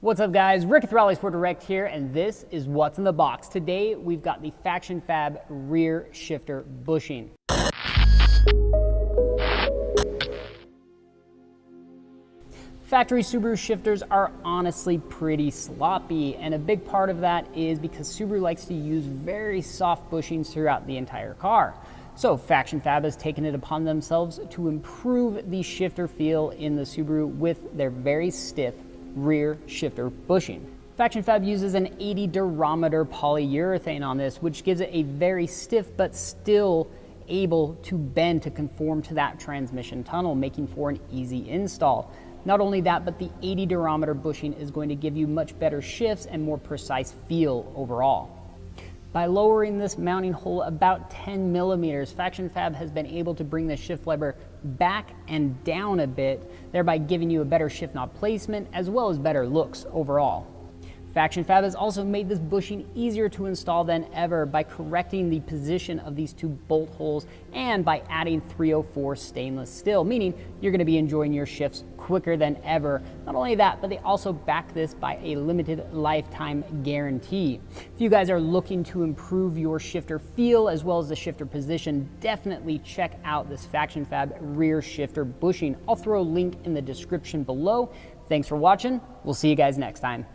What's up guys, Rick with RallySport Direct here, and this is what's in the box. Today we've got the FactionFab Rear Shifter Bushing. Factory Subaru shifters are honestly pretty sloppy, and a big part of that is because Subaru likes to use very soft bushings throughout the entire car. So FactionFab has taken it upon themselves to improve the shifter feel in the Subaru with their very stiff rear shifter bushing. FactionFab uses an 80 durometer polyurethane on this, which gives it a very stiff but still able to bend to conform to that transmission tunnel, making for an easy install. Not only that, but the 80 durometer bushing is going to give you much better shifts and more precise feel overall. By lowering this mounting hole about 10 millimeters, FactionFab has been able to bring the shift lever back and down a bit, thereby giving you a better shift knob placement as well as better looks overall. FactionFab has also made this bushing easier to install than ever by correcting the position of these two bolt holes and by adding 304 stainless steel, meaning you're going to be enjoying your shifts quicker than ever. Not only that, but they also back this by a limited lifetime guarantee. If you guys are looking to improve your shifter feel as well as the shifter position, definitely check out this FactionFab Rear Shifter Bushing. I'll throw a link in the description below. Thanks for watching. We'll see you guys next time.